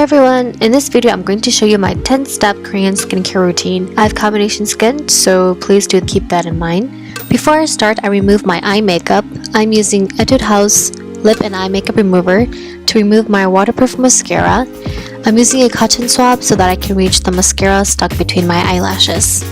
everyone, in this video I'm going to show you my 10-step Korean skincare routine. I have combination skin, so please do keep that in mind. Before I start, I remove my eye makeup. I'm using Etude House Lip and Eye Makeup Remover to remove my waterproof mascara. I'm using a cotton swab so that I can reach the mascara stuck between my eyelashes.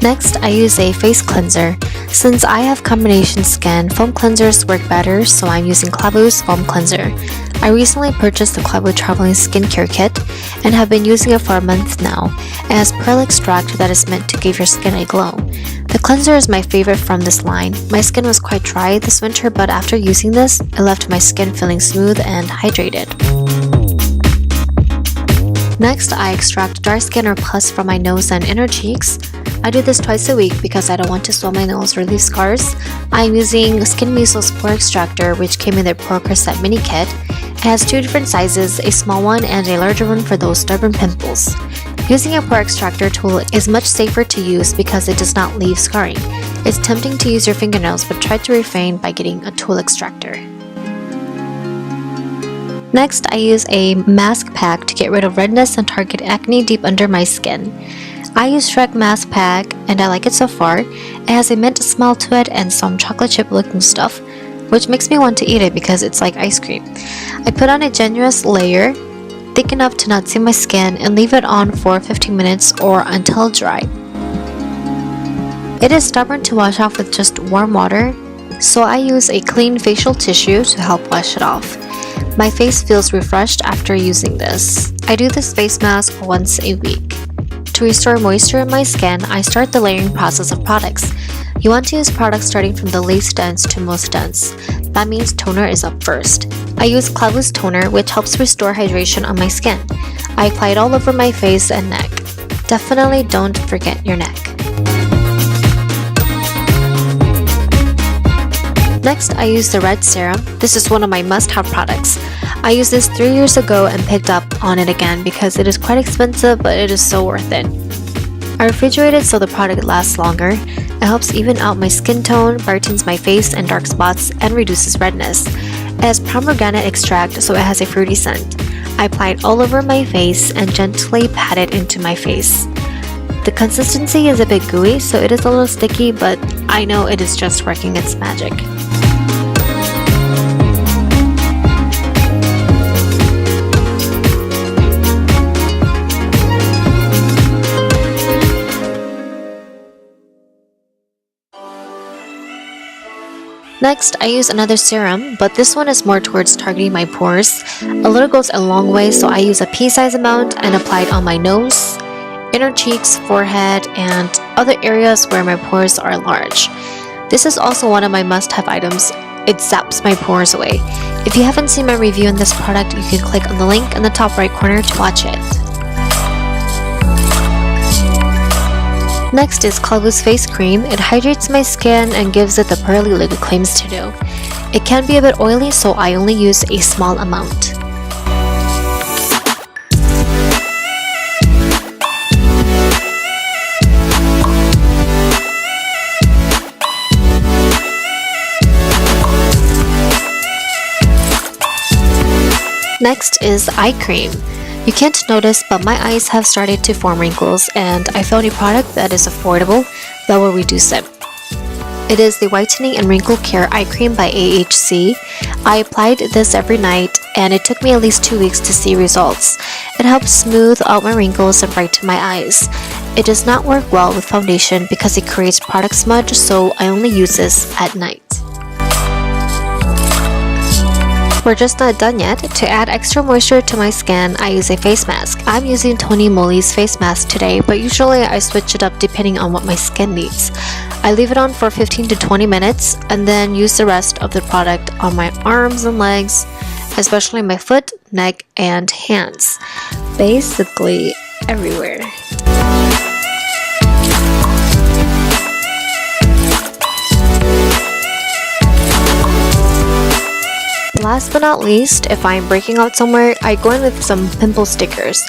Next, I use a face cleanser. Since I have combination skin, foam cleansers work better, so I'm using Klavuu's foam cleanser. I recently purchased the Klavuu Traveling Skincare Kit and have been using it for a month now. It has pearl extract that is meant to give your skin a glow. The cleanser is my favorite from this line. My skin was quite dry this winter, but after using this, it left my skin feeling smooth and hydrated. Next, I extract dry skin or pus from my nose and inner cheeks. I do this twice a week because I don't want to swell my nose or leave scars. I'm using Skinmiso's Pore Extractor, which came in their Pore Corset mini kit. It has two different sizes, a small one and a larger one for those stubborn pimples. Using a Pore Extractor tool is much safer to use because it does not leave scarring. It's tempting to use your fingernails, but try to refrain by getting a tool extractor. Next, I use a mask pack to get rid of redness and target acne deep under my skin. I use Shrek mask pack and I like it so far. It has a mint smell to it and some chocolate chip looking stuff, which makes me want to eat it because it's like ice cream. I put on a generous layer, thick enough to not see my skin, and leave it on for 15 minutes or until dry. It is stubborn to wash off with just warm water, so I use a clean facial tissue to help wash it off. My face feels refreshed after using this. I do this face mask once a week. To restore moisture in my skin, I start the layering process of products. You want to use products starting from the least dense to most dense. That means toner is up first. I use Klavuu's Toner, which helps restore hydration on my skin. I apply it all over my face and neck. Definitely don't forget your neck. Next, I use the Red Serum. This is one of my must-have products. I used this 3 years ago and picked up on it again because it is quite expensive, but it is so worth it. I refrigerate it so the product lasts longer. It helps even out my skin tone, brightens my face and dark spots, and reduces redness. It has pomegranate extract, so it has a fruity scent. I apply it all over my face and gently pat it into my face. The consistency is a bit gooey, so it is a little sticky, but I know it is just working its magic. Next, I use another serum, but this one is more towards targeting my pores. A little goes a long way, so I use a pea-size amount and apply it on my nose, inner cheeks, forehead, and other areas where my pores are large. This is also one of my must-have items. It zaps my pores away. If you haven't seen my review on this product, you can click on the link in the top right corner to watch it. Next is Klavuu's face cream. It hydrates my skin and gives it the pearly look it claims to do. It can be a bit oily, so I only use a small amount. Next is eye cream. You can't notice, but my eyes have started to form wrinkles, and I found a product that is affordable that will reduce it. It is the Whitening and Wrinkle Care Eye Cream by A.H.C. I applied this every night, and it took me at least 2 weeks to see results. It helps smooth out my wrinkles and brighten my eyes. It does not work well with foundation because it creates product smudge, so I only use this at night. We're just not done yet. To add extra moisture to my skin, I use a face mask. I'm using Tony Moly's face mask today, but usually I switch it up depending on what my skin needs. I leave it on for 15 to 20 minutes and then use the rest of the product on my arms and legs, especially my foot, neck, and hands. Basically everywhere. Last but not least, if I'm breaking out somewhere, I go in with some pimple stickers.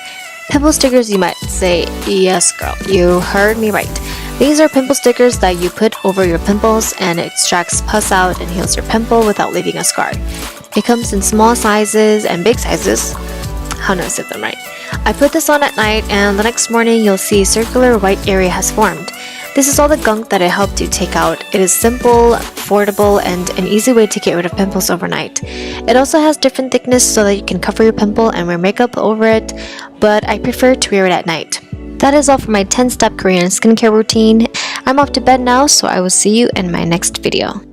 Pimple stickers, you might say, yes girl, you heard me right. These are pimple stickers that you put over your pimples and it extracts pus out and heals your pimple without leaving a scar. It comes in small sizes and big sizes. How do I say them right? I put this on at night and the next morning you'll see a circular white area has formed. This is all the gunk that it helped you take out. It is simple, affordable, and an easy way to get rid of pimples overnight. It also has different thickness so that you can cover your pimple and wear makeup over it, but I prefer to wear it at night. That is all for my 10-step Korean skincare routine. I'm off to bed now, so I will see you in my next video.